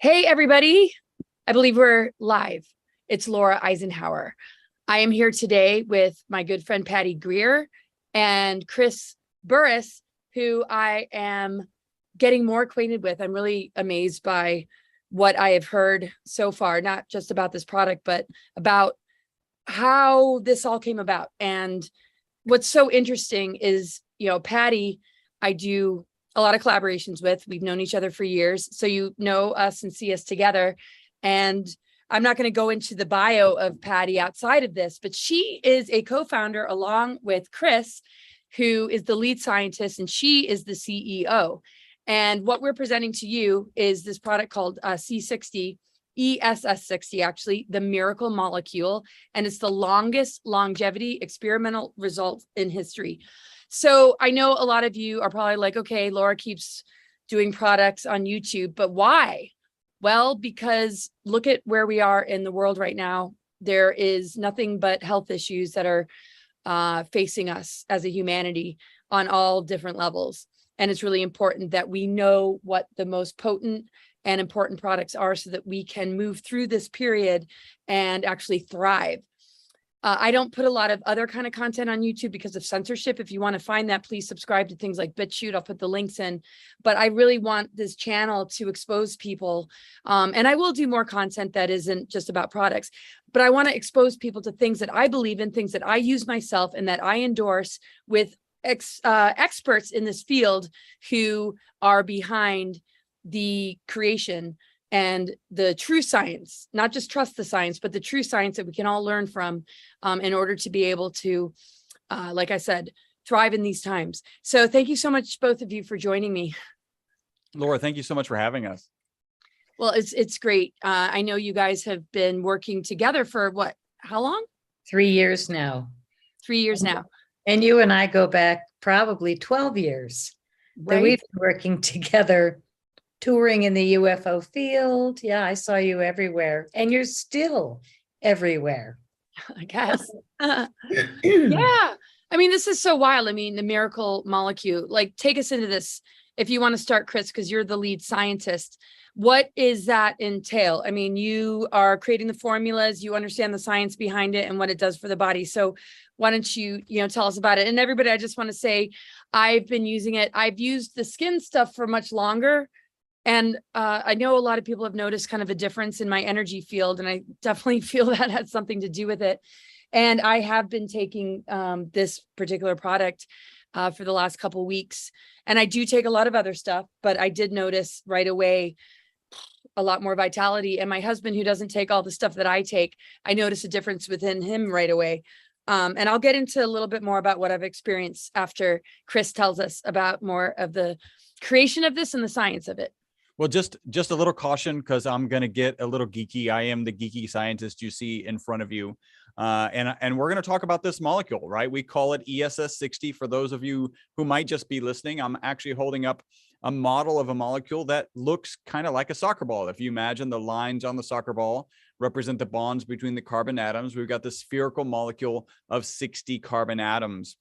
Hey, everybody. I believe we're live. It's Laura Eisenhower. I am here today with my good friend, Patty Greer, and Chris Burris, who I am getting more acquainted with. I'm really amazed by what I have heard so far, not just about this product, but about how this all came about. And what's so interesting is, Patty, I do a lot of collaborations with. We've known each other for years, so you know us and see us together. And I'm not going to go into the bio of Patty outside of this, but she is a co-founder along with Chris, who is the lead scientist, and she is the CEO. And what we're presenting to you is this product called C60, ESS60, actually, the miracle molecule. And it's the longest longevity experimental result in history. So I know a lot of you are probably like, okay, Laura keeps doing products on YouTube, but why? Well, because look at where we are in the world right now. There is nothing but health issues that are facing us as a humanity on all different levels. And it's really important that we know what the most potent and important products are so that we can move through this period and actually thrive. I don't put a lot of other kind of content on YouTube because of censorship. If you want to find that, please subscribe to things like BitChute. I'll put the links in. But I really want this channel to expose people. And I will do more content that isn't just about products. But I want to expose people to things that I believe in, things that I use myself, and that I endorse with experts in this field who are behind the creation and the true science, not just trust the science, but the true science that we can all learn from in order to be able to, like I said, thrive in these times. So thank you so much, both of you, for joining me. Laura, thank you so much for having us. Well, it's great. I know you guys have been working together for what, how long? 3 years now. 3 years now. And you and I go back probably 12 years. Right. That we've been working together, touring in the UFO field. Yeah, I saw you everywhere, and you're still everywhere. I guess. Yeah. I mean, this is so wild. I mean, the miracle molecule, like, take us into this. If you want to start, Chris, because you're the lead scientist, what is that entail? I mean, you are creating the formulas, you understand the science behind it and what it does for the body. So why don't you, tell us about it? And everybody, I just want to say, I've been using it. I've used the skin stuff for much longer. And I know a lot of people have noticed kind of a difference in my energy field, and I definitely feel that had something to do with it. And I have been taking this particular product for the last couple of weeks. And I do take a lot of other stuff, but I did notice right away a lot more vitality. And my husband, who doesn't take all the stuff that I take, I noticed a difference within him right away. And I'll get into a little bit more about what I've experienced after Chris tells us about more of the creation of this and the science of it. Well, just a little caution, because I'm going to get a little geeky. I am the geeky scientist you see in front of you. And we're going to talk about this molecule, right? We call it ESS60. For those of you who might just be listening, I'm actually holding up a model of a molecule that looks kind of like a soccer ball. If you imagine the lines on the soccer ball represent the bonds between the carbon atoms, we've got this spherical molecule of 60 carbon atoms.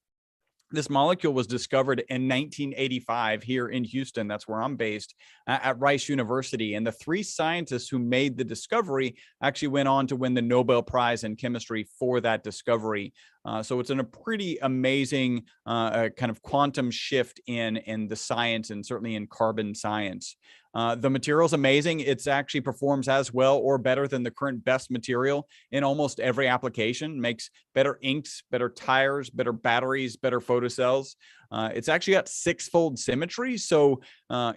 This molecule was discovered in 1985 here in Houston. That's where I'm based, at Rice University. And the three scientists who made the discovery actually went on to win the Nobel Prize in chemistry for that discovery. So it's a pretty amazing kind of quantum shift in the science, and certainly in carbon science. The material is amazing. It's actually performs as well or better than the current best material in almost every application. Makes better inks, better tires, better batteries, better photocells. It's actually got 6-fold symmetry, so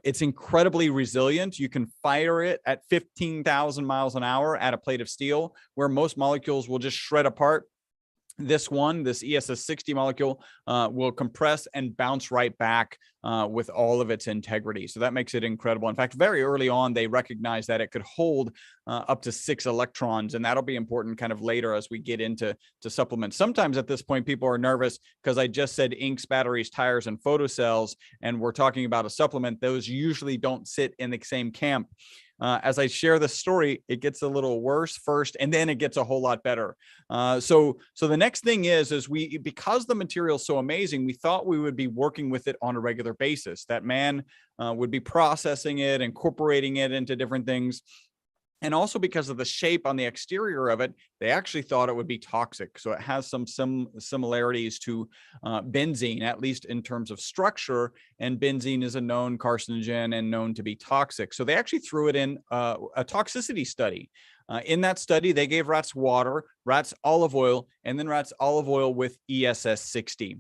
it's incredibly resilient. You can fire it at 15,000 miles an hour at a plate of steel, where most molecules will just shred apart. This ESS60 molecule will compress and bounce right back with all of its integrity. So that makes it incredible. In fact, very early on, they recognized that it could hold up to 6 electrons, and that'll be important kind of later as we get into supplements. Sometimes at this point, people are nervous because I just said inks, batteries, tires, and photocells, and we're talking about a supplement. Those usually don't sit in the same camp. as I share this story, it gets a little worse first, and then it gets a whole lot better. So the next thing is because the material is so amazing, we thought we would be working with it on a regular basis, that man would be processing it, incorporating it into different things. And also because of the shape on the exterior of it, they actually thought it would be toxic. So it has some similarities to benzene, at least in terms of structure. And benzene is a known carcinogen and known to be toxic. So they actually threw it in a toxicity study. In that study, they gave rats water, rats olive oil, and then rats olive oil with ESS60.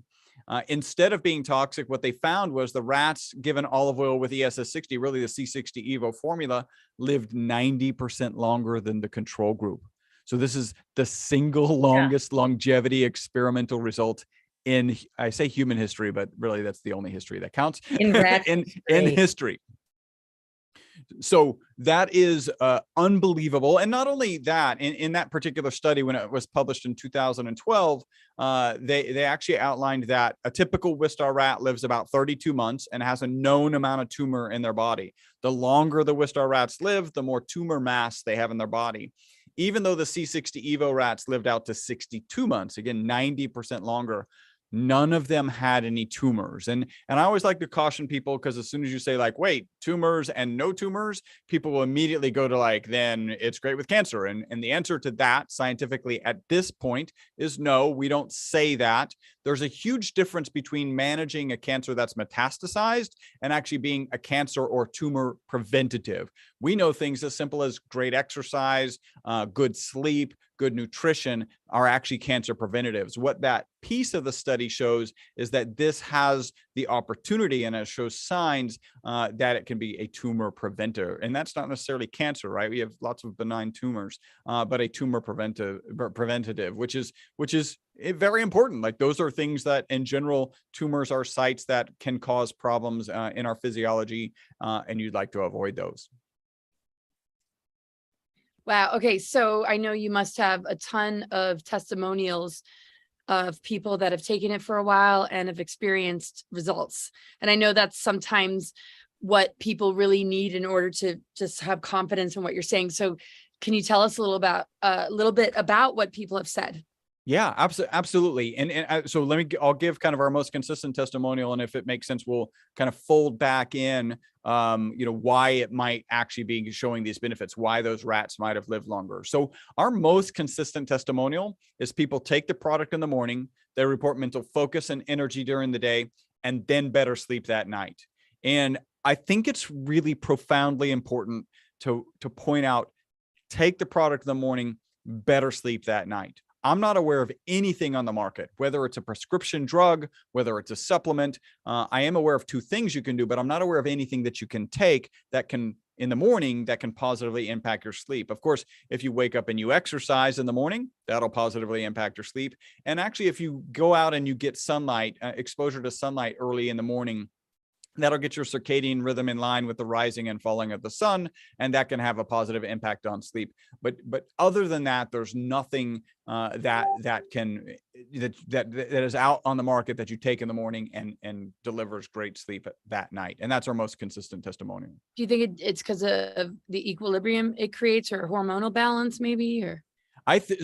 Instead of being toxic, what they found was the rats given olive oil with ESS60, really the 𝗤𝘂𝗍𝗶 formula, lived 90% longer than the control group. So this is the single longest longevity experimental result in, I say human history, but really that's the only history that counts in history. So that is unbelievable. And not only that, in that particular study, when it was published in 2012, they actually outlined that a typical Wistar rat lives about 32 months and has a known amount of tumor in their body. The longer the Wistar rats live, the more tumor mass they have in their body. Even though the 𝗤𝘂𝗍𝗶 rats lived out to 62 months, again, 90% longer, none of them had any tumors. And I always like to caution people, because as soon as you say like, wait, tumors and no tumors, people will immediately go to like, then it's great with cancer. And the answer to that scientifically at this point is no, we don't say that. There's a huge difference between managing a cancer that's metastasized and actually being a cancer or tumor preventative. We know things as simple as great exercise, good sleep, good nutrition are actually cancer preventatives. What that piece of the study shows is that this has the opportunity, and it shows signs that it can be a tumor preventer. And that's not necessarily cancer, right? We have lots of benign tumors, but a tumor preventative, which is very important. Like those are things that in general, tumors are sites that can cause problems in our physiology, and you'd like to avoid those. Wow. Okay. So I know you must have a ton of testimonials of people that have taken it for a while and have experienced results. And I know that's sometimes what people really need in order to just have confidence in what you're saying. So can you tell us a little bit about what people have said? Yeah, absolutely. And so I'll give kind of our most consistent testimonial. And if it makes sense, we'll kind of fold back in, why it might actually be showing these benefits, why those rats might have lived longer. So our most consistent testimonial is people take the product in the morning, they report mental focus and energy during the day, and then better sleep that night. And I think it's really profoundly important to point out, take the product in the morning, better sleep that night. I'm not aware of anything on the market, whether it's a prescription drug, whether it's a supplement. I am aware of two things you can do, but I'm not aware of anything that you can take that can, in the morning, that can positively impact your sleep. Of course, if you wake up and you exercise in the morning, that'll positively impact your sleep. And actually, if you go out and you get sunlight, exposure to sunlight early in the morning, that'll get your circadian rhythm in line with the rising and falling of the sun, and that can have a positive impact on sleep. But other than that, there's nothing that is out on the market that you take in the morning and delivers great sleep that night. And that's our most consistent testimonial. Do you think it's because of the equilibrium it creates, or hormonal balance maybe, or?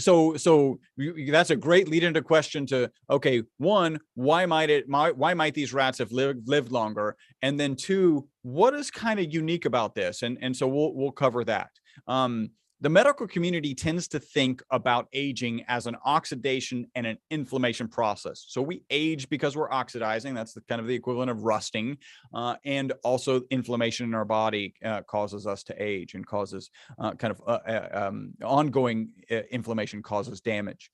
So that's a great lead into question to, okay, one, why might these rats have lived longer? And then two, what is kind of unique about this? And so we'll cover that. The medical community tends to think about aging as an oxidation and an inflammation process. So we age because we're oxidizing. That's kind of the equivalent of rusting. And also inflammation in our body causes us to age, and causes ongoing inflammation causes damage.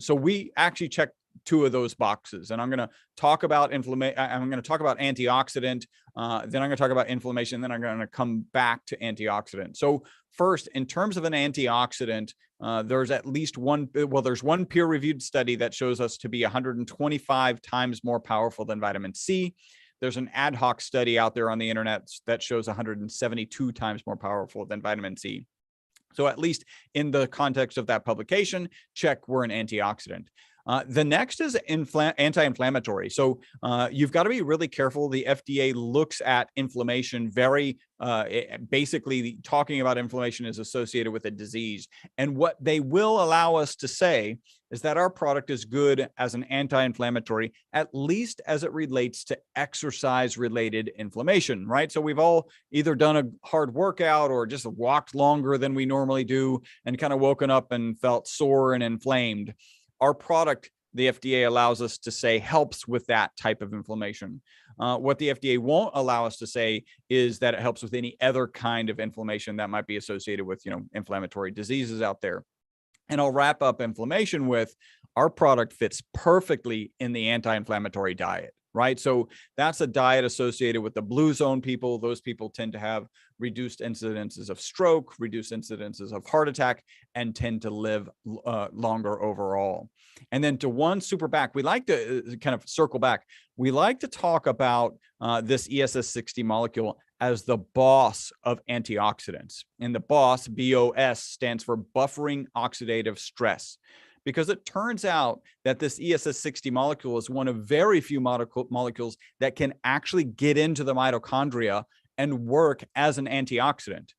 So we actually check two of those boxes, and I'm going to talk about inflammation. I'm going to talk about antioxidant, then I'm going to talk about inflammation, then I'm going to come back to antioxidant. So first, in terms of an antioxidant, there's at least there's one peer-reviewed study that shows us to be 125 times more powerful than vitamin C. There's an ad hoc study out there on the internet that shows 172 times more powerful than vitamin C. So at least in the context of that publication, check, we're an antioxidant. The next is anti-inflammatory. So you've got to be really careful. The FDA looks at inflammation very basically talking about inflammation is associated with a disease. And what they will allow us to say is that our product is good as an anti-inflammatory, at least as it relates to exercise-related inflammation, right? So we've all either done a hard workout or just walked longer than we normally do and kind of woken up and felt sore and inflamed. Our product, the FDA allows us to say, helps with that type of inflammation. What the FDA won't allow us to say is that it helps with any other kind of inflammation that might be associated with, inflammatory diseases out there. And I'll wrap up inflammation with our product fits perfectly in the anti-inflammatory diet, right? So that's a diet associated with the blue zone people. Those people tend to have reduced incidences of stroke, reduced incidences of heart attack, and tend to live longer overall. And then to one super back, we like to kind of circle back. We like to talk about this ESS60 molecule as the boss of antioxidants. And the boss, BOS, stands for buffering oxidative stress, because it turns out that this ESS60 molecule is one of very few molecules that can actually get into the mitochondria and work as an antioxidant.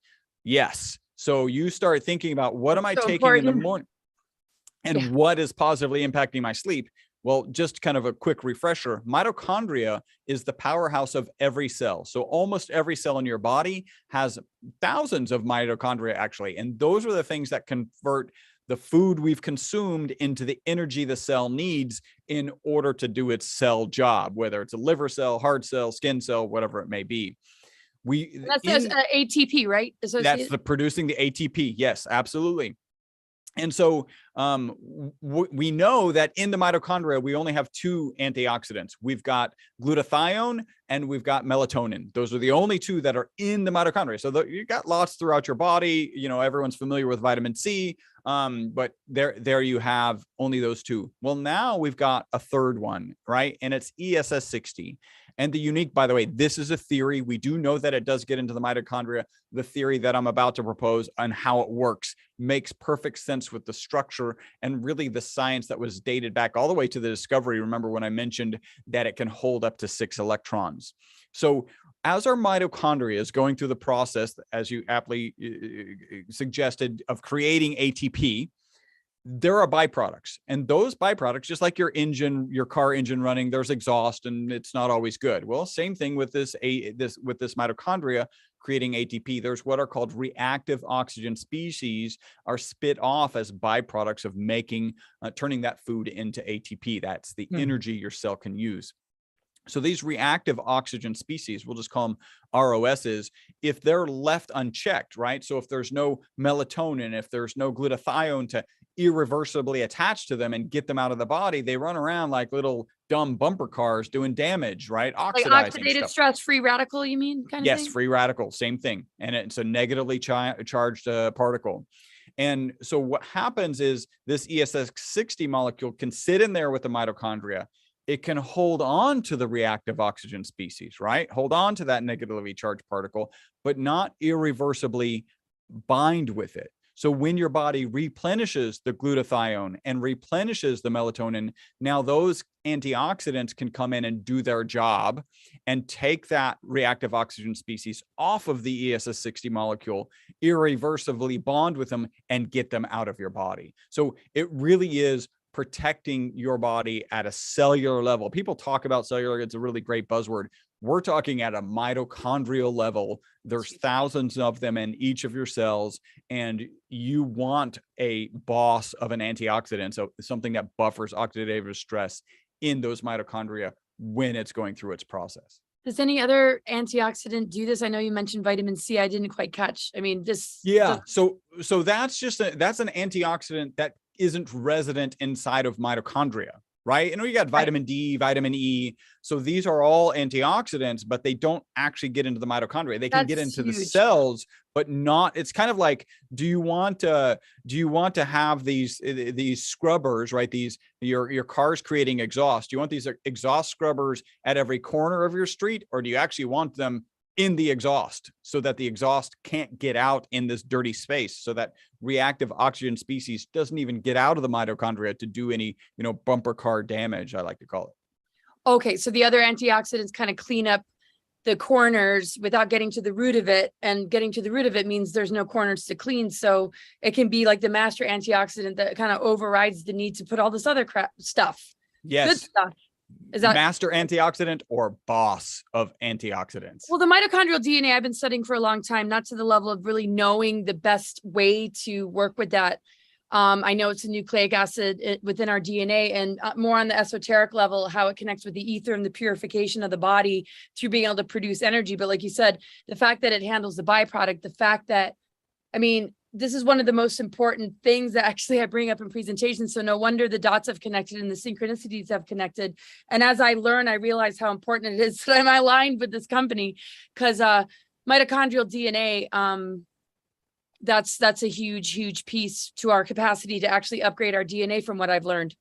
Yes. So you start thinking about, what am I taking in the morning? And what is positively impacting my sleep? Well, just kind of a quick refresher, mitochondria is the powerhouse of every cell. So almost every cell in your body has thousands of mitochondria, actually. And those are the things that convert the food we've consumed into the energy the cell needs in order to do its cell job, whether it's a liver cell, heart cell, skin cell, whatever it may be. That's ATP, right? That's producing the ATP. Yes, absolutely. And so we know that in the mitochondria, we only have two antioxidants. We've got glutathione and we've got melatonin. Those are the only two that are in the mitochondria. So you got lots throughout your body. Everyone's familiar with vitamin C, but there you have only those two. Well, now we've got a third one, right? And it's ESS60. And the unique, by the way, this is a theory. We do know that it does get into the mitochondria. The theory that I'm about to propose on how it works makes perfect sense with the structure and really the science that was dated back all the way to the discovery. Remember when I mentioned that it can hold up to 6 electrons. So as our mitochondria is going through the process, as you aptly suggested, of creating ATP, there are byproducts, and those byproducts, just like your car engine running, there's exhaust and it's not always good. Well, same thing with this mitochondria creating ATP. There's what are called reactive oxygen species are spit off as byproducts of making, turning that food into ATP. That's the energy your cell can use. So these reactive oxygen species, we'll just call them ROSs, if they're left unchecked, right? So if there's no melatonin, if there's no glutathione to irreversibly attach to them and get them out of the body, they run around like little dumb bumper cars doing damage, right? Oxidizing like oxidative stress, free radical, you mean? Yes, free radical, same thing. And it's a negatively charged particle. And so what happens is this ESS60 molecule can sit in there with the mitochondria. It can hold on to the reactive oxygen species, right? Hold on to that negatively charged particle, but not irreversibly bind with it. So when your body replenishes the glutathione and replenishes the melatonin, now those antioxidants can come in and do their job and take that reactive oxygen species off of the ESS60 molecule, irreversibly bond with them and get them out of your body. So it really is protecting your body at a cellular level. People talk about cellular, it's a really great buzzword. We're talking at a mitochondrial level. There's thousands of them in each of your cells, and you want a boss of an antioxidant, so something that buffers oxidative stress in those mitochondria when it's going through its process. Does any other antioxidant do this? I know you mentioned vitamin C. I didn't quite catch. I mean, this. Yeah. So that's just that's an antioxidant that isn't resident inside of mitochondria, right? You got vitamin D, vitamin E. So these are all antioxidants, but they don't actually get into the mitochondria. They can get into the cells, but not. It's kind of like, do you want to have these scrubbers, right? Your car's creating exhaust. Do you want these exhaust scrubbers at every corner of your street, or do you actually want them in the exhaust so that the exhaust can't get out in this dirty space, so that reactive oxygen species doesn't even get out of the mitochondria to do any, bumper car damage, I like to call it. Okay, so the other antioxidants kind of clean up the corners without getting to the root of it, and getting to the root of it means there's no corners to clean. So it can be like the master antioxidant that kind of overrides the need to put all this other crap stuff. Yes. Good stuff. Is that master antioxidant or boss of antioxidants? Well, the mitochondrial DNA I've been studying for a long time, not to the level of really knowing the best way to work with that. I know it's a nucleic acid within our DNA, and more on the esoteric level, how it connects with the ether and the purification of the body through being able to produce energy. But like you said, the fact that it handles the byproduct, the fact that, I mean, this is one of the most important things that actually I bring up in presentations. So no wonder the dots have connected and the synchronicities have connected. And as I learn, I realize how important it is that I'm aligned with this company, because mitochondrial DNA, that's a huge piece to our capacity to actually upgrade our DNA from what I've learned.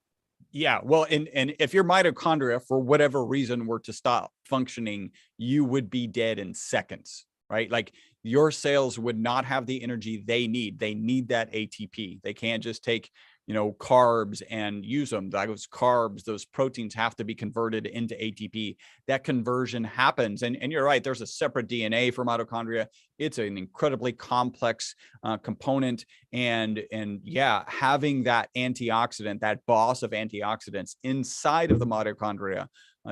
Yeah, well, and if your mitochondria, for whatever reason, were to stop functioning, you would be dead in seconds, right? Like your cells would not have the energy they need. They need that ATP. They can't just take, carbs and use them. Those carbs, those proteins have to be converted into ATP. That conversion happens. And you're right, there's a separate DNA for mitochondria. It's an incredibly complex component. And yeah, having that antioxidant, that boss of antioxidants inside of the mitochondria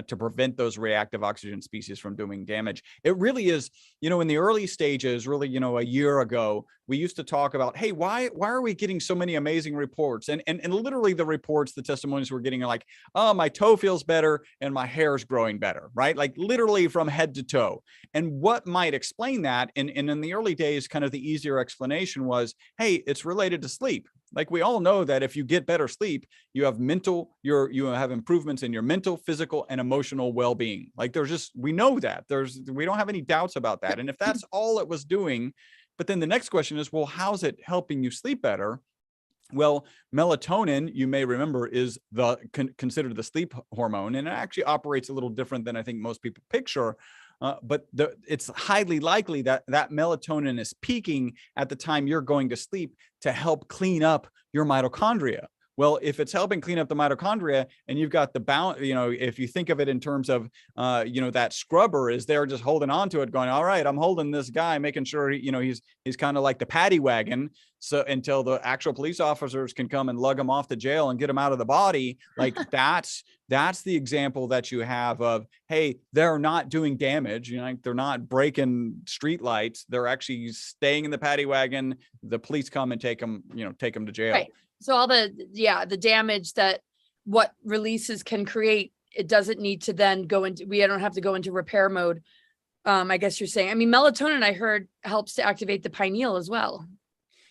to prevent those reactive oxygen species from doing damage. It really is, in the early stages, really, a year ago, we used to talk about, hey, why are we getting so many amazing reports? And literally the reports, the testimonies we're getting are like, oh, my toe feels better and my hair is growing better, right? Like literally from head to toe. And what might explain that? And in the early days, kind of the easier explanation was, hey, it's related to sleep. Like we all know that if you get better sleep, you have you have improvements in your mental, physical, and emotional well-being. Like we know that we don't have any doubts about that. And if that's all it was doing, but then the next question is, well, how's it helping you sleep better? Well, melatonin, you may remember, is considered the sleep hormone, and it actually operates a little different than I think most people picture. But it's highly likely that melatonin is peaking at the time you're going to sleep to help clean up your mitochondria. Well, if it's helping clean up the mitochondria and you've got the balance, if you think of it in terms of, that scrubber is there just holding on to it going, all right, I'm holding this guy, making sure, he's kind of like the paddy wagon. So until the actual police officers can come and lug him off to jail and get him out of the body, like that's the example that you have of, hey, they're not doing damage. They're not breaking street lights. They're actually staying in the paddy wagon. The police come and take them to jail. Right. So all the damage that what releases can create, it doesn't need to then go into, we don't have to go into repair mode. I guess you're saying, I mean, melatonin, I heard, helps to activate the pineal as well.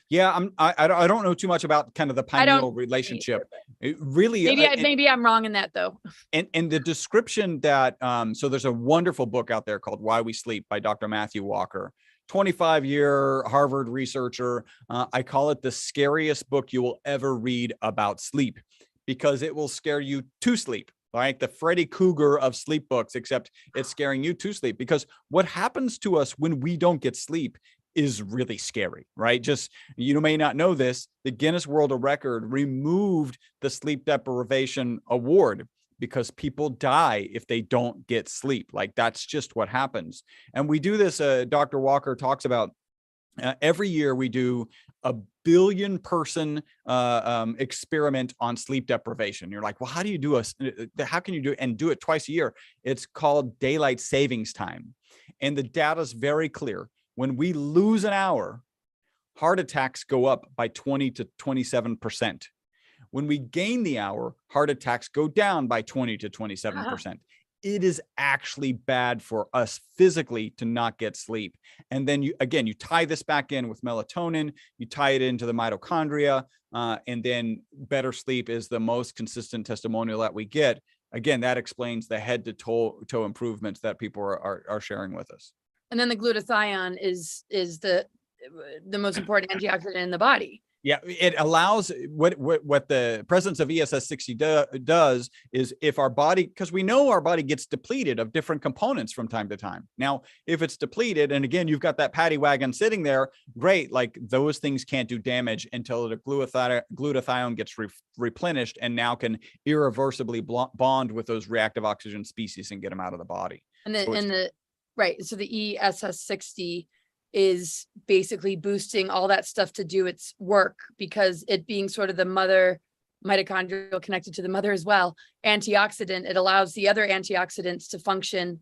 Yeah, I don't know too much about kind of the pineal relationship. It really, maybe I'm wrong in that though. And the description that, so there's a wonderful book out there called Why We Sleep by Dr. Matthew Walker. 25-year Harvard researcher. I call it the scariest book you will ever read about sleep, because it will scare you to sleep, right? The Freddy Krueger of sleep books, except it's scaring you to sleep, because what happens to us when we don't get sleep is really scary, right? Just, you may not know this, the Guinness World Record removed the sleep deprivation award because people die if they don't get sleep. Like that's just what happens. And we do this, Dr. Walker talks about, every year we do a 1 billion person experiment on sleep deprivation. You're like, well, how do you do how can you do it and do it twice a year? It's called daylight savings time. And the data is very clear. When we lose an hour, heart attacks go up by 20 to 27%. When we gain the hour, heart attacks go down by 20 to 27%. It is actually bad for us physically to not get sleep. And then you tie this back in with melatonin, you tie it into the mitochondria, and then better sleep is the most consistent testimonial that we get. Again, that explains the head to toe improvements that people are sharing with us. And then the glutathione is the most important antioxidant in the body. Yeah, it allows what the presence of ESS60 does is if our body, because we know our body gets depleted of different components from time to time. Now, if it's depleted, and again, you've got that paddy wagon sitting there, great, like those things can't do damage until the glutathione gets replenished and now can irreversibly bond with those reactive oxygen species and get them out of the body. And right, so the ESS60 is basically boosting all that stuff to do its work, because it being sort of the mother mitochondrial connected to the mother as well, antioxidant, it allows the other antioxidants to function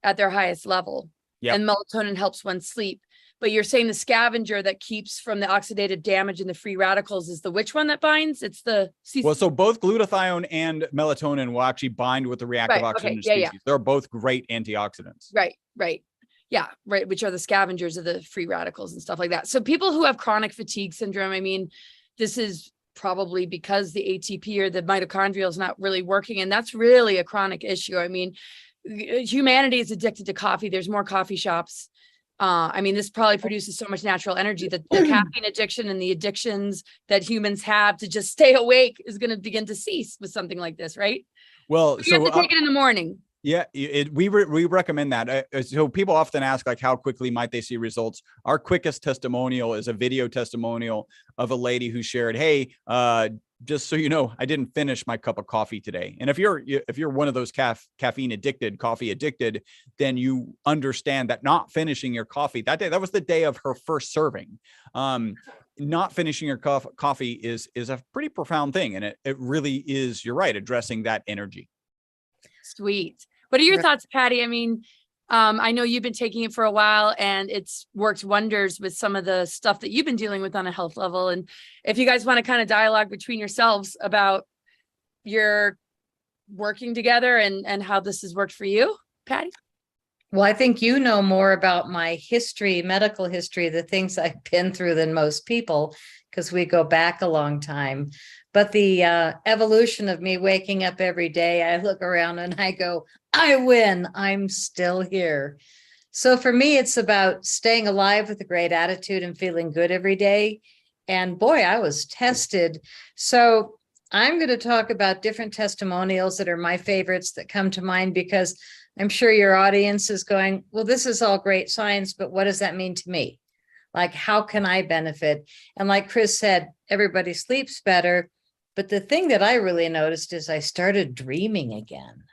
at their highest level. Yep. And melatonin helps one sleep. But you're saying the scavenger that keeps from the oxidative damage and the free radicals is the which one that binds? It's the well, so both glutathione and melatonin will actually bind with the reactive oxygen species. Yeah. They're both great antioxidants. Right. Yeah, right, which are the scavengers of the free radicals and stuff like that. So people who have chronic fatigue syndrome, I mean, this is probably because the ATP or the mitochondrial is not really working. And that's really a chronic issue. I mean, humanity is addicted to coffee. There's more coffee shops. I mean, this probably produces so much natural energy that the caffeine addiction and the addictions that humans have to just stay awake is going to begin to cease with something like this, right? Well, you have to take it in the morning. Yeah, we recommend that. So people often ask, like, how quickly might they see results? Our quickest testimonial is a video testimonial of a lady who shared, hey, just so you know, I didn't finish my cup of coffee today. And if you're one of those caffeine addicted, coffee addicted, then you understand that not finishing your coffee that day, that was the day of her first serving. Not finishing your coffee is a pretty profound thing. And it really is, you're right, addressing that energy. Sweet. What are your thoughts, Patty? I mean, I know you've been taking it for a while and it's worked wonders with some of the stuff that you've been dealing with on a health level. And if you guys want to kind of dialogue between yourselves about your working together and how this has worked for you, Patty? Well, I think you know more about my history, medical history, the things I've been through than most people, because we go back a long time. But the evolution of me waking up every day, I look around and I go, I win, I'm still here. So for me, it's about staying alive with a great attitude and feeling good every day. And boy, I was tested. So I'm going to talk about different testimonials that are my favorites that come to mind, because I'm sure your audience is going, well, this is all great science, but what does that mean to me? Like, how can I benefit? And like Chris said, everybody sleeps better. But the thing that I really noticed is I started dreaming again.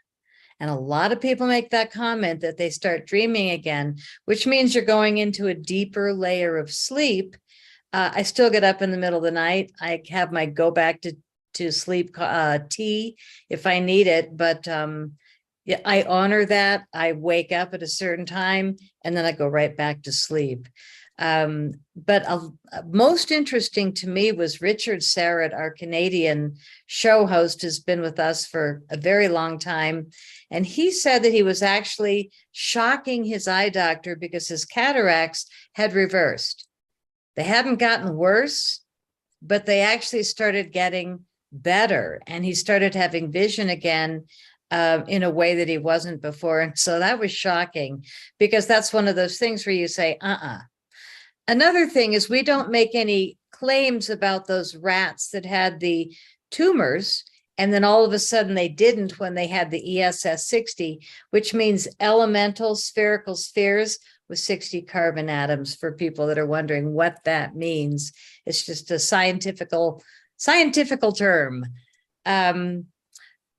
And a lot of people make that comment that they start dreaming again, which means you're going into a deeper layer of sleep. I still get up in the middle of the night. I have my go back to sleep tea if I need it. But yeah, I honor that. I wake up at a certain time and then I go right back to sleep. But most interesting to me was Richard Serrett, our Canadian show host, has been with us for a very long time. And he said that he was actually shocking his eye doctor because his cataracts had reversed. They hadn't gotten worse, but they actually started getting better. And he started having vision again in a way that he wasn't before. And so that was shocking, because that's one of those things where you say, Another thing is we don't make any claims about those rats that had the tumors, and then all of a sudden they didn't when they had the ESS60, which means elemental spherical spheres with 60 carbon atoms, for people that are wondering what that means. It's just a scientific term.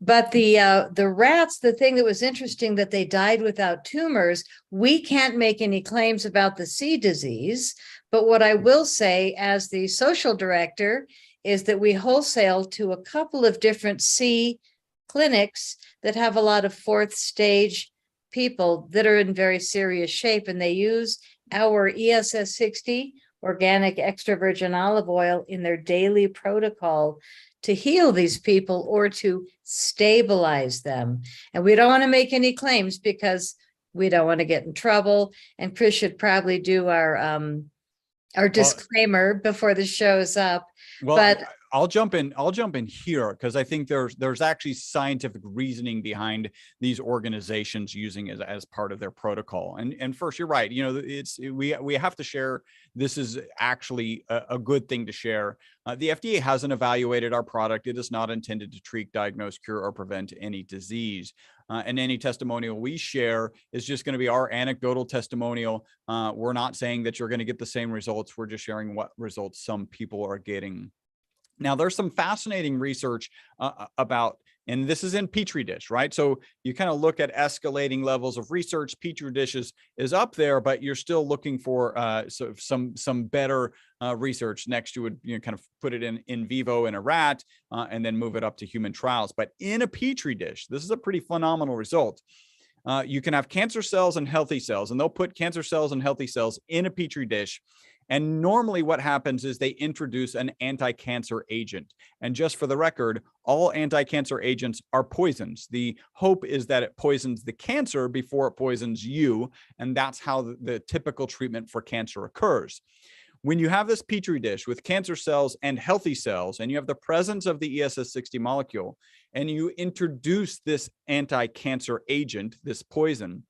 But the rats, the thing that was interesting, that they died without tumors. We can't make any claims about the C disease, but what I will say as the social director is that we wholesale to a couple of different C clinics that have a lot of fourth stage people that are in very serious shape, and they use our ESS60 organic extra virgin olive oil in their daily protocol to heal these people or to stabilize them. And we don't want to make any claims because we don't want to get in trouble. And Chris should probably do our disclaimer before the show's up. Well, but I'll jump in here because I think there's actually scientific reasoning behind these organizations using it as part of their protocol. And first, you're right. We have to share. This is actually a good thing to share. The FDA hasn't evaluated our product. It is not intended to treat, diagnose, cure, or prevent any disease. And any testimonial we share is just going to be our anecdotal testimonial. We're not saying that you're going to get the same results. We're just sharing what results some people are getting. Now, there's some fascinating research about, and this is in Petri dish, right? So you kind of look at escalating levels of research. Petri dish is up there, but you're still looking for some better research. Next, you would kind of put it in vivo in a rat and then move it up to human trials. But in a Petri dish, this is a pretty phenomenal result. You can have cancer cells and healthy cells, and they'll put cancer cells and healthy cells in a Petri dish. And normally what happens is they introduce an anti-cancer agent. And just for the record, all anti-cancer agents are poisons. The hope is that it poisons the cancer before it poisons you. And that's how the typical treatment for cancer occurs. When you have this Petri dish with cancer cells and healthy cells, and you have the presence of the ESS60 molecule, and you introduce this anti-cancer agent, this poison,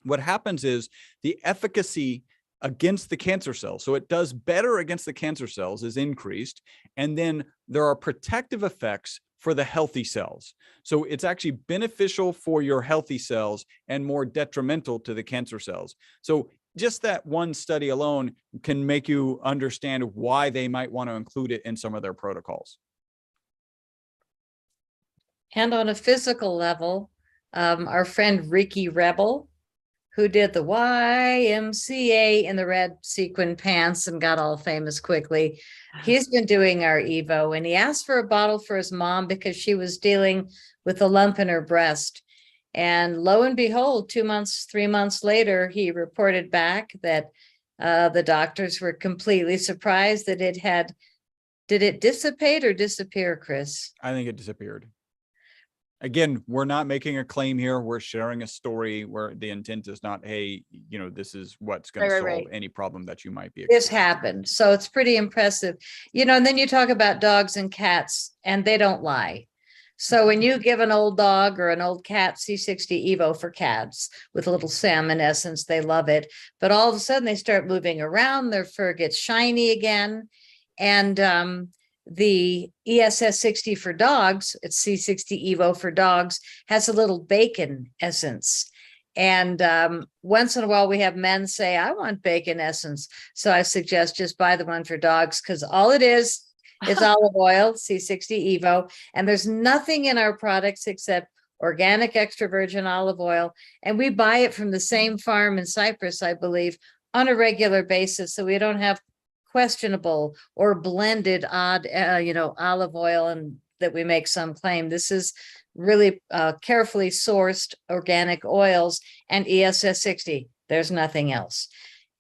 what happens is the efficacy against the cancer cells, so it does better against the cancer cells, is increased. And then there are protective effects for the healthy cells. So it's actually beneficial for your healthy cells and more detrimental to the cancer cells. So just that one study alone can make you understand why they might want to include it in some of their protocols. And on a physical level, our friend 𝗏𝗏𝗏𝗏, who did the YMCA in the red sequin pants and got all famous quickly. He's been doing our Evo, and he asked for a bottle for his mom because she was dealing with a lump in her breast. And lo and behold, 2 months, 3 months later, he reported back that the doctors were completely surprised that it had, did it dissipate or disappear, Chris? I think it disappeared. Again, we're not making a claim here. We're sharing a story where the intent is not, hey, this is what's going to solve any problem that you might be experiencing. This happened. So it's pretty impressive. And then you talk about dogs and cats, and they don't lie. So when you give an old dog or an old cat C60 Evo for cats with a little salmon essence, they love it. But all of a sudden they start moving around, their fur gets shiny again. And the ESS60 for dogs, it's C60 Evo for dogs, has a little bacon essence. And once in a while we have men say, I want bacon essence. So I suggest just buy the one for dogs, because all it is olive oil, C60 Evo. And there's nothing in our products except organic extra virgin olive oil. And we buy it from the same farm in Cyprus, I believe, on a regular basis. So we don't have questionable or blended odd, olive oil, and that we make some claim. This is really carefully sourced organic oils and ESS60. There's nothing else.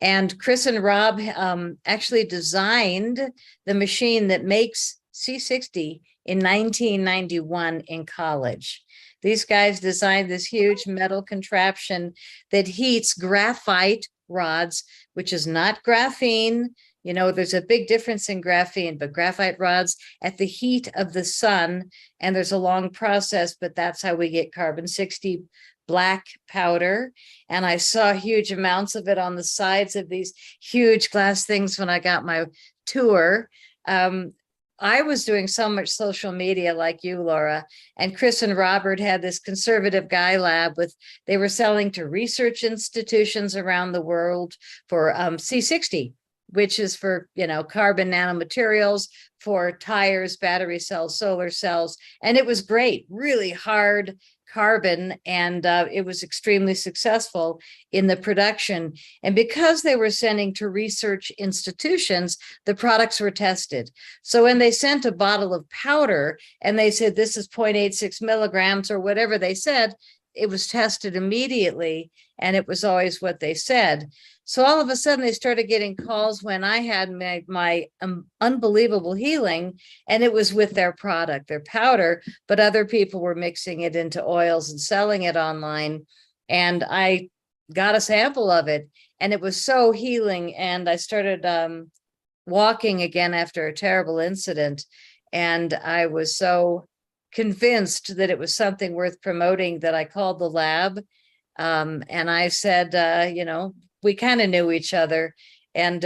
And Chris and Rob actually designed the machine that makes C60 in 1991 in college. These guys designed this huge metal contraption that heats graphite rods, which is not graphene. There's a big difference in graphene, but graphite rods at the heat of the sun, and there's a long process, but that's how we get carbon-60 black powder. And I saw huge amounts of it on the sides of these huge glass things when I got my tour. I was doing so much social media like you, Laura, and Chris and Robert had this conservative guy lab they were selling to research institutions around the world for C60. Which is for, carbon nanomaterials, for tires, battery cells, solar cells. And it was great, really hard carbon. And it was extremely successful in the production. And because they were sending to research institutions, the products were tested. So when they sent a bottle of powder and they said, this is 0.86 milligrams or whatever they said, it was tested immediately. And it was always what they said. So all of a sudden they started getting calls when I had my unbelievable healing, and it was with their product, their powder, but other people were mixing it into oils and selling it online. And I got a sample of it, and it was so healing. And I started walking again after a terrible incident. And I was so convinced that it was something worth promoting that I called the lab. And I said, you know, we kind of knew each other. And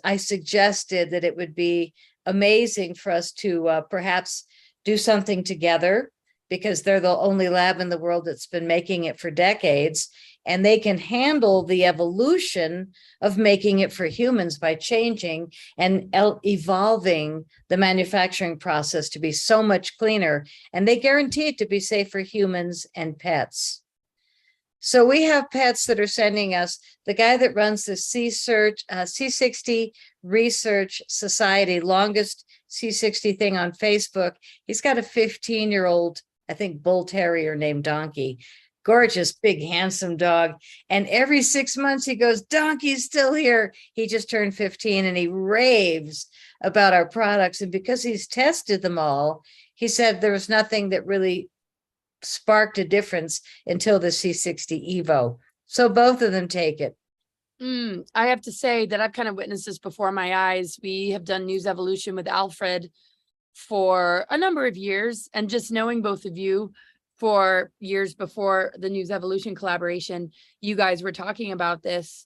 I suggested that it would be amazing for us to perhaps do something together, because they're the only lab in the world that's been making it for decades. And they can handle the evolution of making it for humans by changing and evolving the manufacturing process to be so much cleaner. And they guarantee it to be safe for humans and pets. So we have pets that are sending us, the guy that runs the C60 Research Society, longest C60 thing on Facebook. He's got a 15-year-old, I think, bull terrier named Donkey. Gorgeous, big, handsome dog. And every 6 months he goes, Donkey's still here. He just turned 15 and he raves about our products. And because he's tested them all, he said there was nothing that really sparked a difference until the C60 Evo. So both of them take it. I have to say that I've kind of witnessed this before my eyes. We have done News Evolution with Alfred for a number of years, and just knowing both of you for years before the News Evolution collaboration, you guys were talking about this.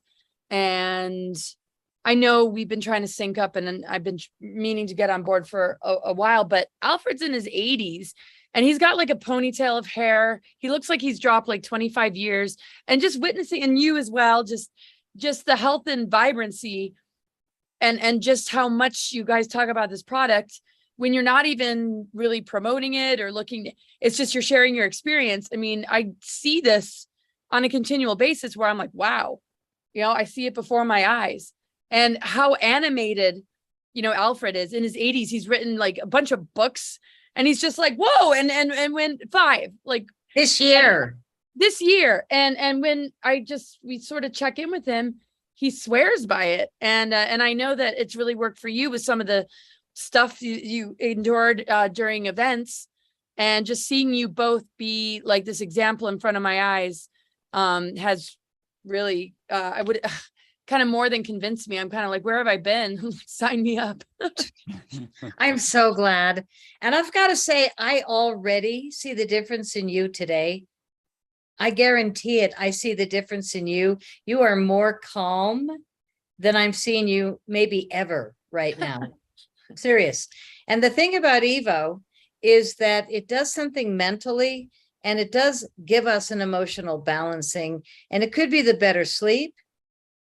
And I know we've been trying to sync up, and I've been meaning to get on board for a while, but Alfred's in his 80s. And he's got like a ponytail of hair. He looks like he's dropped like 25 years. And just witnessing, and you as well, just the health and vibrancy and just how much you guys talk about this product when you're not even really promoting it or looking, it's just you're sharing your experience. I mean, I see this on a continual basis where I'm like, wow, you know, I see it before my eyes. And how animated, you know, Alfred is in his 80s. He's written like a bunch of books. And he's just like, whoa, and when 5, like this year. And when we sort of check in with him, he swears by it. And I know that it's really worked for you with some of the stuff you endured during events, and just seeing you both be like this example in front of my eyes has really, I would kind of more than convinced me. I'm kind of like, where have I been? Sign me up. I'm so glad. And I've got to say, I already see the difference in you today. I guarantee it. I see the difference in you. You are more calm than I'm seeing you maybe ever right now. Serious. And the thing about Evo is that it does something mentally, and it does give us an emotional balancing. And it could be the better sleep.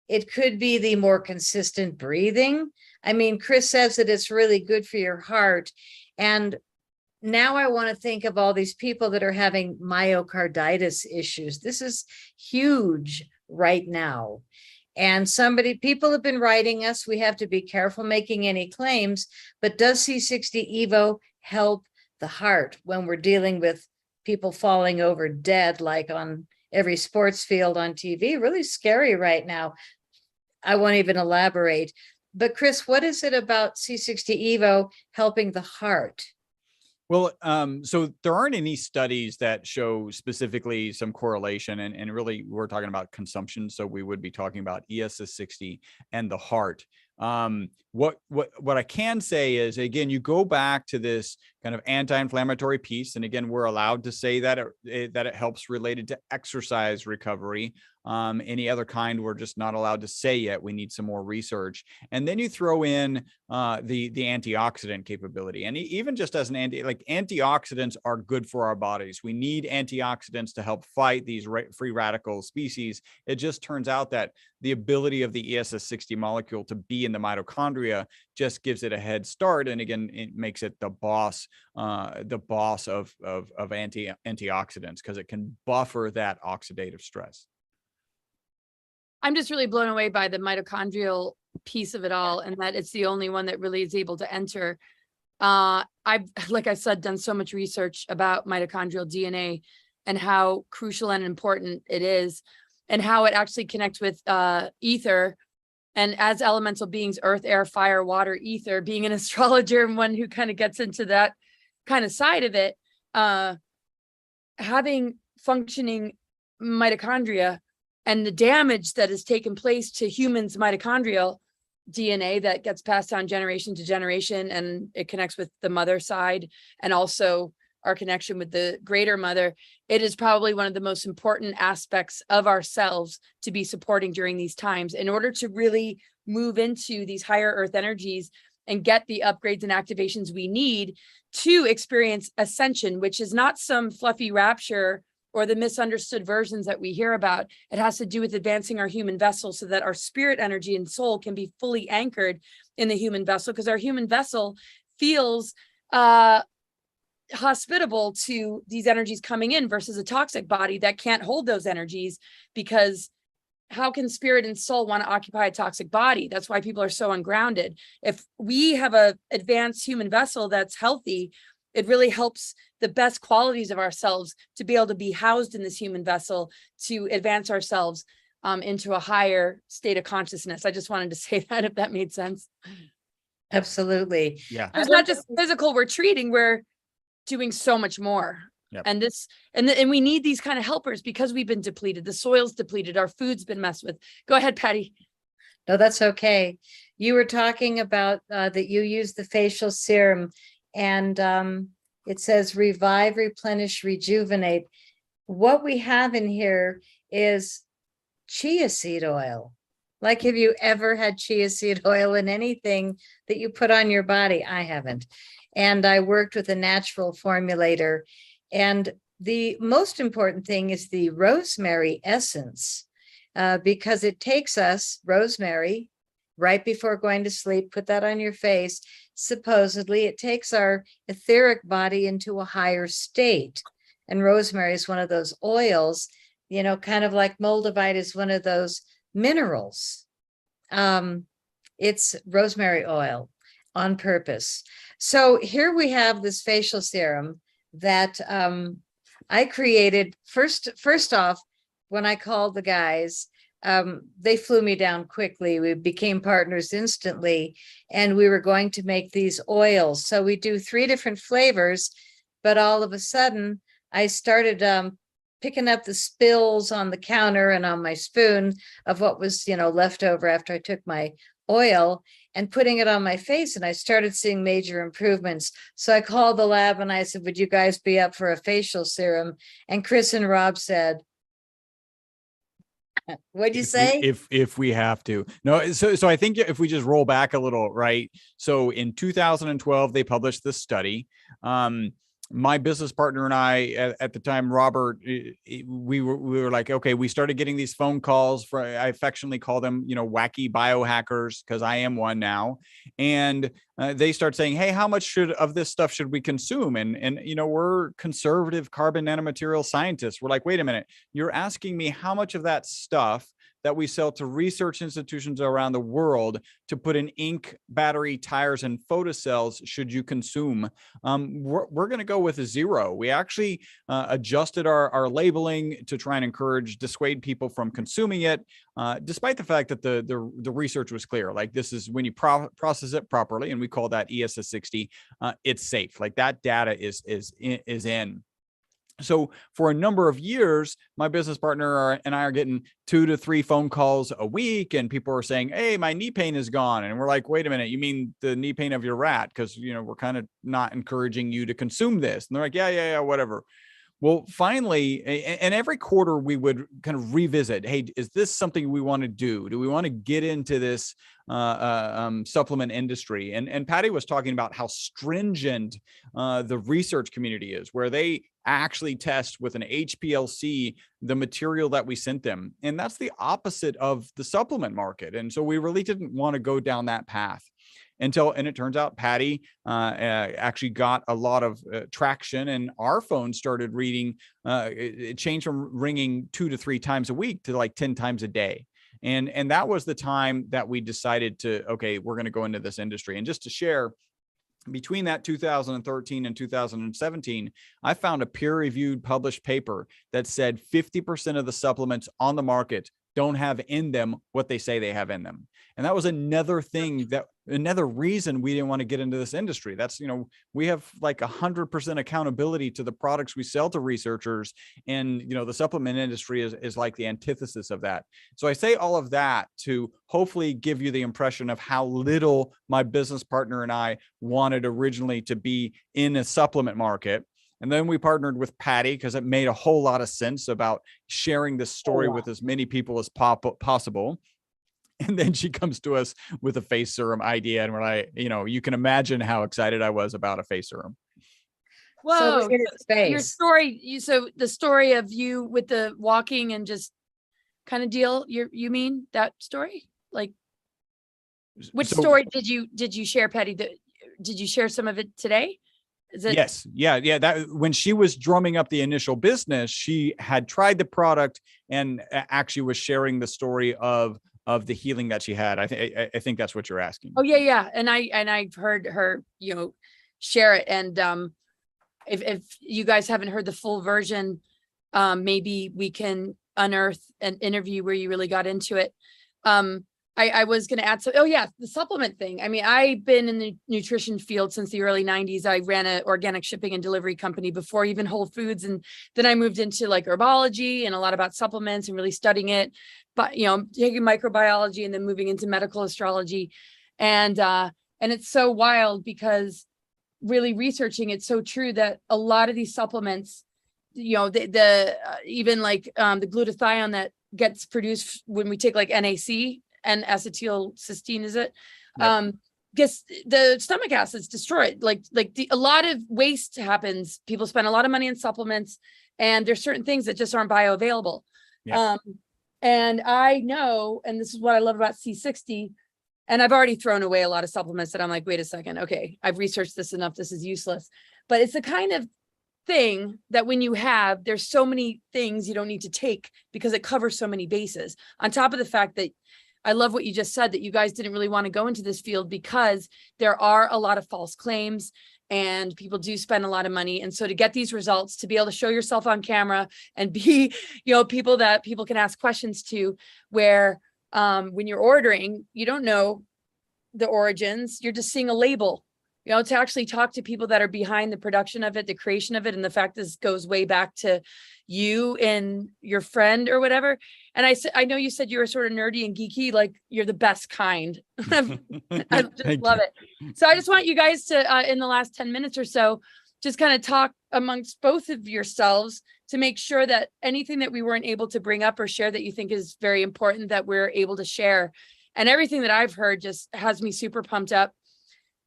It could be the more consistent breathing. I mean, Chris says that it's really good for your heart. And now I want to think of all these people that are having myocarditis issues. This is huge right now. And people have been writing us. We have to be careful making any claims, but does C60 Evo help the heart when we're dealing with people falling over dead, like on every sports field on TV? Really scary right now. I won't even elaborate. But Chris, what is it about C60 Evo helping the heart? Well, so there aren't any studies that show specifically some correlation, and really we're talking about consumption. So we would be talking about ESS60 and the heart. What I can say is, again, you go back to this kind of anti-inflammatory piece. And again, we're allowed to say that it helps related to exercise recovery. Any other kind, we're just not allowed to say yet. We need some more research. And then you throw in the antioxidant capability. And even just as antioxidants are good for our bodies. We need antioxidants to help fight these free radical species. It just turns out that the ability of the ESS60 molecule to be in the mitochondria just gives it a head start. And again, it makes it the boss of antioxidants, because it can buffer that oxidative stress. I'm just really blown away by the mitochondrial piece of it all, and that it's the only one that really is able to enter. I've, like I said, done so much research about mitochondrial DNA and how crucial and important it is, and how it actually connects with ether. And as elemental beings, earth, air, fire, water, ether, being an astrologer and one who kind of gets into that kind of side of it, having functioning mitochondria and the damage that has taken place to humans' mitochondrial DNA that gets passed down generation to generation, and it connects with the mother side and also our connection with the greater mother. It is probably one of the most important aspects of ourselves to be supporting during these times in order to really move into these higher earth energies and get the upgrades and activations we need to experience ascension, which is not some fluffy rapture or the misunderstood versions that we hear about. It has to do with advancing our human vessel so that our spirit energy and soul can be fully anchored in the human vessel, because our human vessel feels hospitable to these energies coming in versus a toxic body that can't hold those energies, because how can spirit and soul want to occupy a toxic body? That's why people are so ungrounded. If we have a advanced human vessel that's healthy, it really helps the best qualities of ourselves to be able to be housed in this human vessel to advance ourselves into a higher state of consciousness. I just wanted to say that, if that made sense. Absolutely. Yeah. It's not just physical we're treating, we're doing so much more. Yep. And we need these kind of helpers because we've been depleted. The soil's depleted. Our food's been messed with. Go ahead, Patty. No, that's okay. You were talking about that you use the facial serum, and it says revive, replenish, rejuvenate. What we have in here is chia seed oil. Like, have you ever had chia seed oil in anything that you put on your body? I haven't. And I worked with a natural formulator. And the most important thing is the rosemary essence, because it takes us, rosemary, right before going to sleep, put that on your face. Supposedly, it takes our etheric body into a higher state. And rosemary is one of those oils, you know, kind of like 𝗏𝘆𝘆𝗏𝘆 is one of those minerals. It's rosemary oil on purpose. So here we have this facial serum that I created. First off, when I called the guys, they flew me down quickly. We became partners instantly, and we were going to make these oils. So we do 3 different flavors, but all of a sudden I started picking up the spills on the counter and on my spoon of what was, you know, left over after I took my oil, and putting it on my face, and I started seeing major improvements. So I called the lab and I said, would you guys be up for a facial serum? And Chris and Rob said, what'd you say? If we have to. No, so I think if we just roll back a little, right? So in 2012, they published this study. My business partner and I, at the time, Robert, we were like, okay, we started getting these phone calls I affectionately call them, you know, wacky biohackers, because I am one now. And they start saying, hey, how much of this stuff should we consume? And, you know, we're conservative carbon nanomaterial scientists. We're like, wait a minute, you're asking me how much of that stuff that we sell to research institutions around the world to put in ink, battery, tires, and photocells should you consume? We're going to go with a 0. We actually adjusted our labeling to try and dissuade people from consuming it, despite the fact that the research was clear. Like, this is when you process it properly, and we call that ESS60, it's safe. Like, that data is in. So for a number of years, my business partner and I are getting 2 to 3 phone calls a week, and people are saying, hey, my knee pain is gone. And we're like, wait a minute, you mean the knee pain of your rat? Because, you know, we're kind of not encouraging you to consume this. And they're like, yeah, whatever. Well, finally, and every quarter we would kind of revisit, hey, is this something we want to do? Do we want to get into this supplement industry? And Patty was talking about how stringent the research community is, where they actually test with an HPLC the material that we sent them. And that's the opposite of the supplement market. And so we really didn't want to go down that path. And it turns out Patty actually got a lot of traction, and our phone started reading. It changed from ringing 2 to 3 times a week to like 10 times a day. And that was the time that we decided to, okay, we're going to go into this industry. And just to share, between that 2013 and 2017, I found a peer-reviewed published paper that said 50% of the supplements on the market don't have in them what they say they have in them. And that was another thing, another reason we didn't want to get into this industry. That's, we have like 100% accountability to the products we sell to researchers. And, the supplement industry is like the antithesis of that. So I say all of that to hopefully give you the impression of how little my business partner and I wanted originally to be in a supplement market. And then we partnered with Patty because it made a whole lot of sense about sharing this story with as many people as possible. And then she comes to us with a face serum idea. And we're like, you can imagine how excited I was about a face serum. Whoa, your story, so the story of you with the walking and just kind of deal, you mean that story? Like, which story did you share, Patty? Did you share some of it today? Yes. Yeah. That when she was drumming up the initial business, she had tried the product and actually was sharing the story of the healing that she had. I think that's what you're asking. Oh yeah. And I've heard her, share it. And if you guys haven't heard the full version, maybe we can unearth an interview where you really got into it. I was going to add the supplement thing. I mean, I've been in the nutrition field since the early 90s. I ran an organic shipping and delivery company before even Whole Foods. And then I moved into like herbology and a lot about supplements and really studying it, but, taking microbiology and then moving into medical astrology. And it's so wild because really researching, it's so true that a lot of these supplements, even like the glutathione that gets produced when we take like NAC, and acetylcysteine, is it? Yep. Gets the stomach acids destroyed. A lot of waste happens. People spend a lot of money on supplements, and there's certain things that just aren't bioavailable. Yep. And I know, and this is what I love about C60, and I've already thrown away a lot of supplements that I'm like, wait a second, okay, I've researched this enough, this is useless. But it's the kind of thing that when you have, there's so many things you don't need to take because it covers so many bases. On top of the fact that I love what you just said, that you guys didn't really want to go into this field because there are a lot of false claims and people do spend a lot of money. And so to get these results, to be able to show yourself on camera and be, people that people can ask questions to, where when you're ordering, you don't know the origins, you're just seeing a label. To actually talk to people that are behind the production of it, the creation of it, and the fact this goes way back to you and your friend or whatever. And I know you said you were sort of nerdy and geeky, like you're the best kind. I just love it. So I just want you guys to, in the last 10 minutes or so, just kind of talk amongst both of yourselves to make sure that anything that we weren't able to bring up or share that you think is very important, that we're able to share. And everything that I've heard just has me super pumped up.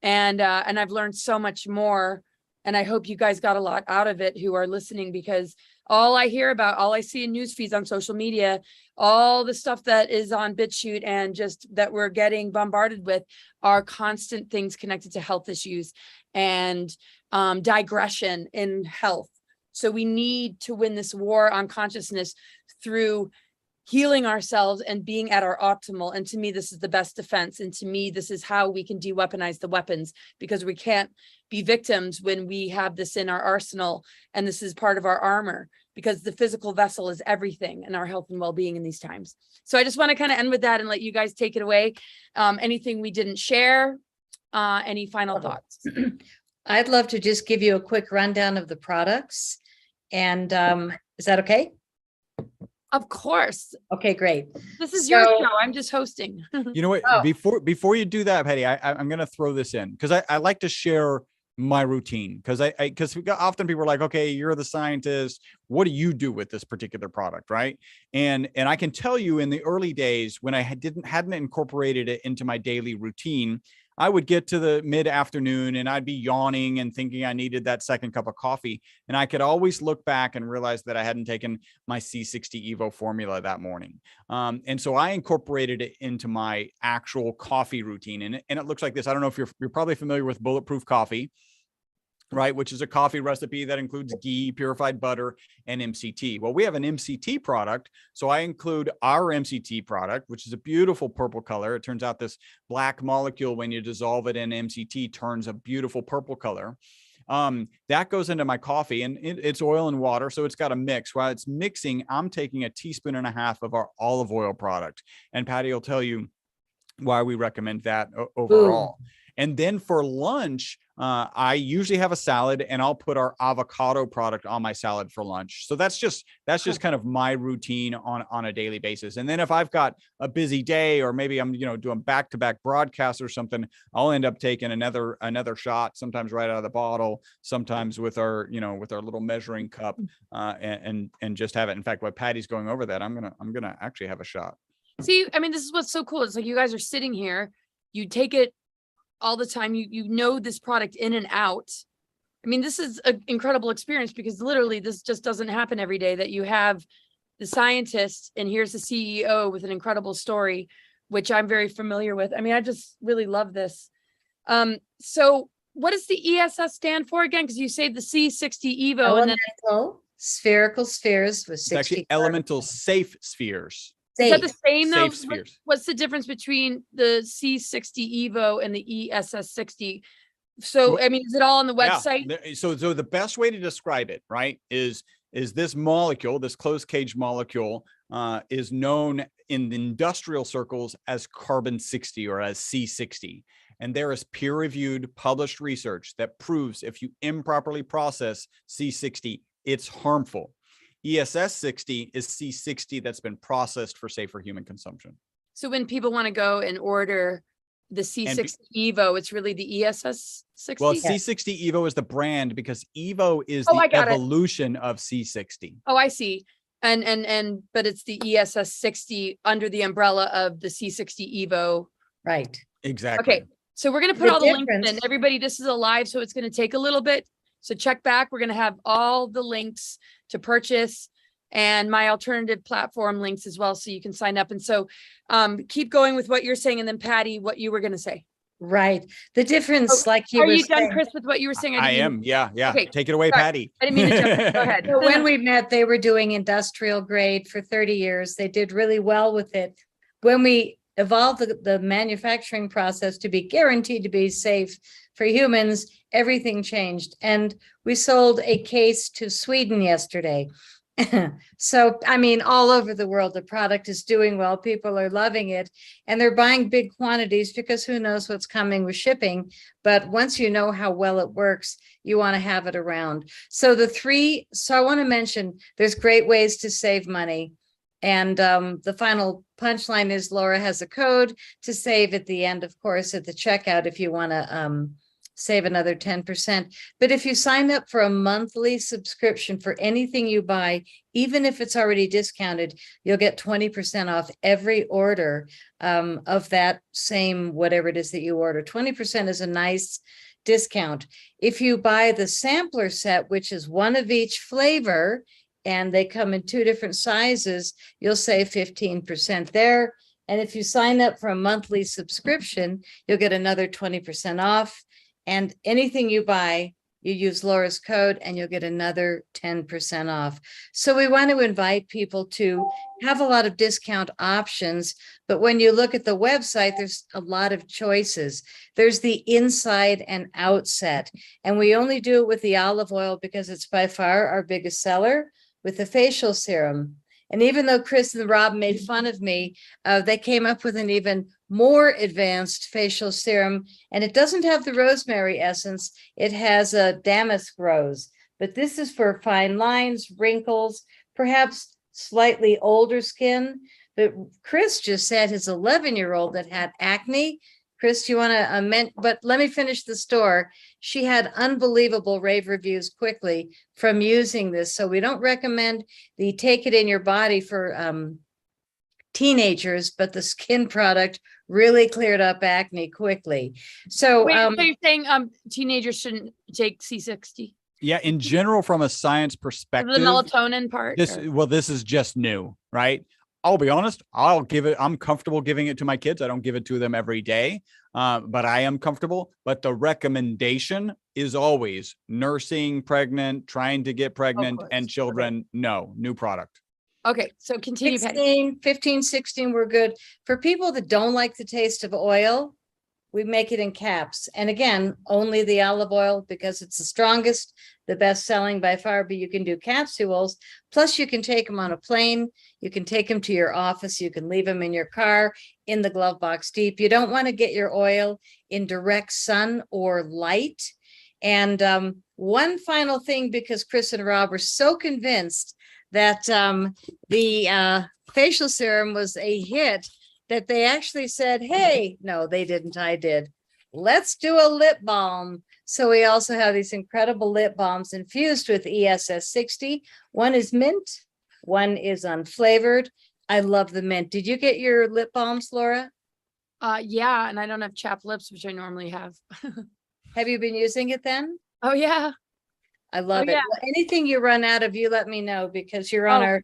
And I've learned so much more, and I hope you guys got a lot out of it who are listening, because all I hear about, all I see in news feeds on social media, all the stuff that is on BitChute and just that we're getting bombarded with are constant things connected to health issues and digression in health. So we need to win this war on consciousness through healing ourselves and being at our optimal. And to me, this is the best defense. And to me, this is how we can de-weaponize the weapons, because we can't be victims when we have this in our arsenal. And this is part of our armor, because the physical vessel is everything in our health and well-being in these times. So I just want to kind of end with that and let you guys take it away. Anything we didn't share, any final thoughts? I'd love to just give you a quick rundown of the products. And is that okay? Of course. Okay, great. This is your show. I'm just hosting. You know what? Before you do that, Patty, I'm going to throw this in because I like to share my routine, because because often people are like, okay, you're the scientist, what do you do with this particular product, right? And I can tell you, in the early days when I hadn't incorporated it into my daily routine, I would get to the mid-afternoon and I'd be yawning and thinking I needed that second cup of coffee. And I could always look back and realize that I hadn't taken my C60 Evo formula that morning. And so I incorporated it into my actual coffee routine. And it looks like this. I don't know if you're probably familiar with Bulletproof Coffee, right? Which is a coffee recipe that includes ghee, purified butter, and MCT. Well, we have an MCT product. So I include our MCT product, which is a beautiful purple color. It turns out this black molecule, when you dissolve it in MCT, turns a beautiful purple color. That goes into my coffee, and it's oil and water. So it's got a mix. While it's mixing, I'm taking 1.5 teaspoons of our olive oil product. And Patty will tell you why we recommend that overall. Ooh. And then for lunch, I usually have a salad, and I'll put our avocado product on my salad for lunch. So that's just kind of my routine on a daily basis. And then if I've got a busy day, or maybe I'm, doing back-to-back broadcasts or something, I'll end up taking another shot, sometimes right out of the bottle, sometimes with our little measuring cup, and just have it. In fact, while Patty's going over that, I'm gonna actually have a shot. See, I mean, this is what's so cool. It's like you guys are sitting here, you take it all the time. You know this product in and out. I mean, this is an incredible experience, because literally this just doesn't happen every day, that you have the scientist and here's the CEO with an incredible story, which I'm very familiar with. I mean, I just really love this. So what does the ESS stand for again? Because you say the C60 EVO. Elemental spherical spheres with 60. It's actually elemental safe spheres. Is that the same though? Safe spheres. What's the difference between the C60 EVO and the ESS60? So, I mean, is it all on the website? Yeah. So the best way to describe it, right, is this molecule, this closed cage molecule, is known in industrial circles as carbon-60 or as C60. And there is peer-reviewed published research that proves if you improperly process C60, it's harmful. ESS60 is C60 that's been processed for safer human consumption. So when people want to go and order the C60 EVO, it's really the ESS60? Well, C60 EVO is the brand, because EVO is the evolution of C60. Oh, I see. But it's the ESS60 under the umbrella of the C60 EVO. Right. Exactly. Okay. So we're going to put all the links in. Everybody, this is a live, so it's going to take a little bit. So check back. We're going to have all the links to purchase and my alternative platform links as well, so you can sign up. And so keep going with what you're saying. And then Patty, what you were going to say. Right. The difference, like you were Are you done, Chris, with what you were saying? I am. Yeah. Okay. Take it away, Sorry. Patty. I didn't mean to jump. Go ahead. So when we met, they were doing industrial grade for 30 years. They did really well with it. When we evolved the manufacturing process to be guaranteed to be safe for humans, everything changed. And we sold a case to Sweden yesterday. So, I mean, all over the world, the product is doing well. People are loving it, and they're buying big quantities, because who knows what's coming with shipping. But once you know how well it works, you want to have it around. So I want to mention, there's great ways to save money. And the final punchline is Laura has a code to save at the end, of course, at the checkout, if you want to save another 10%. But if you sign up for a monthly subscription for anything you buy, even if it's already discounted, you'll get 20% off every order of that same, whatever it is that you order. 20% is a nice discount. If you buy the sampler set, which is one of each flavor, and they come in 2 different sizes, you'll save 15% there. And if you sign up for a monthly subscription, you'll get another 20% off. And anything you buy, you use Laura's code and you'll get another 10% off. So we want to invite people to have a lot of discount options. But when you look at the website, there's a lot of choices. There's the inside and out set. And we only do it with the olive oil because it's by far our biggest seller, with the facial serum. And even though Chris and Rob made fun of me, they came up with an even more advanced facial serum. And it doesn't have the rosemary essence. It has a damask rose. But this is for fine lines, wrinkles, perhaps slightly older skin. But Chris just said his 11-year-old that had acne. Chris, do you want to amend? But let me finish the store. She had unbelievable rave reviews quickly from using this. So we don't recommend the take it in your body for teenagers, but the skin product really cleared up acne quickly. So, wait, so you're saying teenagers shouldn't take C60? Yeah, in general, from a science perspective, the melatonin part. This is just new, right? I'll be honest, I'm comfortable giving it to my kids. I don't give it to them every day, but I am comfortable. But the recommendation is always nursing, pregnant, trying to get pregnant, and children. No, new product. Okay, so continue. 15, 16, we're good. For people that don't like the taste of oil, we make it in caps. And again, only the olive oil because it's the strongest, the best selling by far, but you can do capsules. Plus you can take them on a plane. You can take them to your office. You can leave them in your car, in the glove box deep. You don't want to get your oil in direct sun or light. And one final thing, because Chris and Rob were so convinced that the facial serum was a hit, that they actually said, hey, no, they didn't, I did. Let's do a lip balm. So we also have these incredible lip balms infused with ESS60. One is mint, one is unflavored. I love the mint. Did you get your lip balms, Laura? Yeah, and I don't have chapped lips, which I normally have. Have you been using it then? Oh, yeah. I love it. Yeah. Well, anything you run out of, you let me know, because you're on our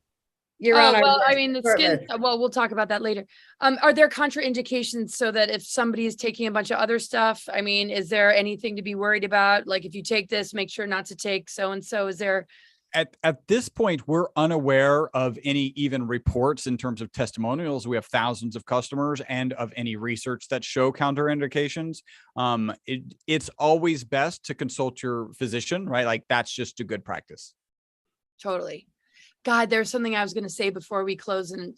well, I mean, the skin, well, we'll talk about that later. Are there contraindications so that if somebody is taking a bunch of other stuff, I mean, is there anything to be worried about? Like if you take this, make sure not to take so-and-so. Is there? At this point, we're unaware of any even reports in terms of testimonials. We have thousands of customers and of any research that show counterindications. It's always best to consult your physician, right? Like that's just a good practice. Totally. God, there's something I was going to say before we close and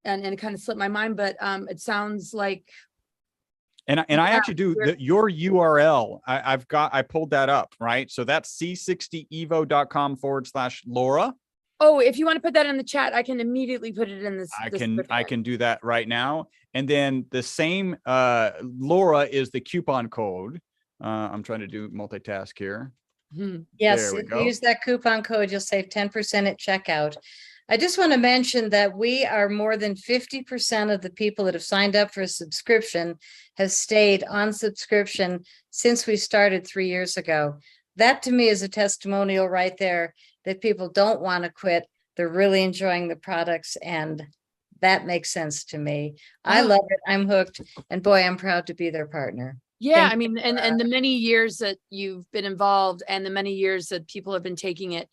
it kind of slipped my mind, but it sounds like. And I actually do your URL. I pulled that up, right? So that's c60evo.com/Laura. Oh, if you want to put that in the chat, I can immediately put it in this. I can do that right now. And then the same Laura is the coupon code. I'm trying to do multitask here. Yes, if you use that coupon code, you'll save 10% at checkout. I just want to mention that we are more than 50% of the people that have signed up for a subscription has stayed on subscription since we started 3 years ago. That to me is a testimonial right there that people don't want to quit. They're really enjoying the products, and that makes sense to me. I love it. I'm hooked. And boy, I'm proud to be their partner. Yeah, I mean, and the many years that you've been involved and the many years that people have been taking it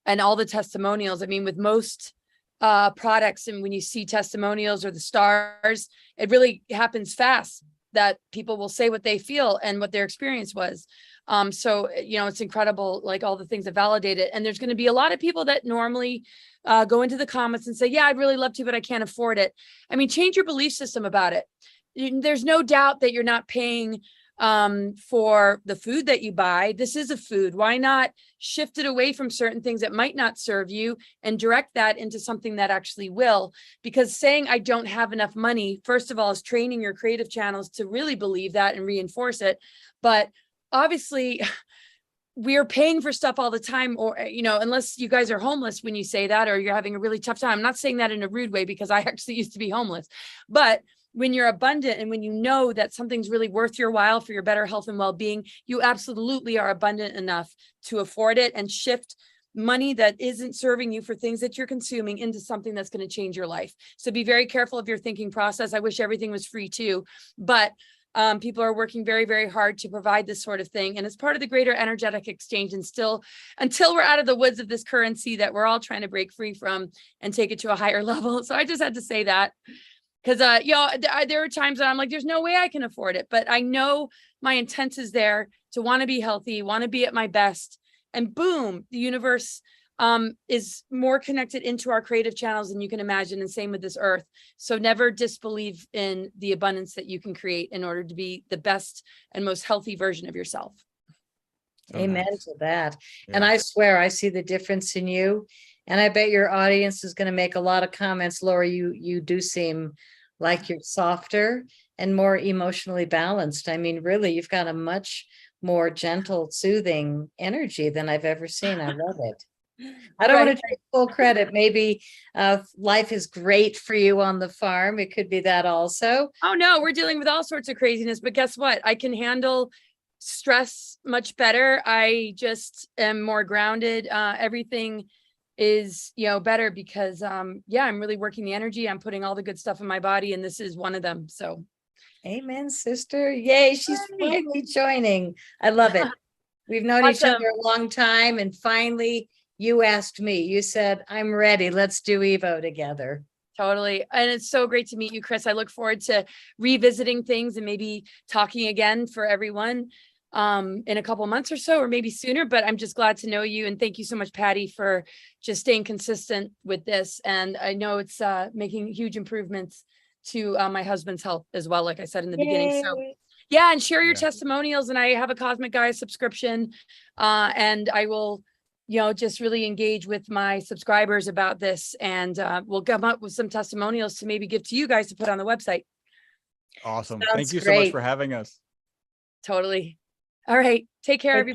and all the testimonials. I mean, with most products, and when you see testimonials or the stars, it really happens fast that people will say what they feel and what their experience was. So, you know, it's incredible, like all the things that validate it. And there's going to be a lot of people that normally go into the comments and say, yeah, I'd really love to, but I can't afford it. I mean, change your belief system about it. There's no doubt that you're not paying for the food that you buy. This is a food. Why not shift it away from certain things that might not serve you and direct that into something that actually will? Because saying I don't have enough money, first of all, is training your creative channels to really believe that and reinforce it. But obviously, we are paying for stuff all the time, or, you know, unless you guys are homeless when you say that, or you're having a really tough time. I'm not saying that in a rude way, because I actually used to be homeless. But when you're abundant and when you know that something's really worth your while for your better health and well-being, you absolutely are abundant enough to afford it and shift money that isn't serving you for things that you're consuming into something that's going to change your life. So be very careful of your thinking process. I wish everything was free too, but people are working very, very hard to provide this sort of thing. And it's part of the greater energetic exchange. And still, until we're out of the woods of this currency that we're all trying to break free from and take it to a higher level. So I just had to say that. Because, you know, there are times that I'm like, there's no way I can afford it. But I know my intent is there to want to be healthy, want to be at my best. And boom, the universe is more connected into our creative channels than you can imagine. And same with this earth. So never disbelieve in the abundance that you can create in order to be the best and most healthy version of yourself. Amen to that. Yeah. And I swear I see the difference in you. And I bet your audience is going to make a lot of comments. Laura, you do seem like you're softer and more emotionally balanced. I mean, really, you've got a much more gentle, soothing energy than I've ever seen. I love it. I don't want to take full credit. Maybe life is great for you on the farm. It could be that also. Oh, no, we're dealing with all sorts of craziness. But guess what? I can handle stress much better. I just am more grounded. Everything is, you know, better because yeah, I'm really working the energy. I'm putting all the good stuff in my body, and this is one of them. So amen, sister. Yay, she's finally joining. I love it. We've known each other a long time, and finally you asked me. You said, I'm ready. Let's do Evo together. Totally. And it's so great to meet you, Chris. I look forward to revisiting things and maybe talking again for everyone in a couple months or so, or maybe sooner, but I'm just glad to know you. And thank you so much, Patty, for just staying consistent with this. And I know it's making huge improvements to my husband's health as well, like I said in the beginning. So yeah, and share your testimonials. And I have a Cosmic Gaia subscription and I will just really engage with my subscribers about this, and we'll come up with some testimonials to maybe give to you guys to put on the website. Awesome. Sounds Thank you so great. much for having us. Totally. All right. Take care, everybody.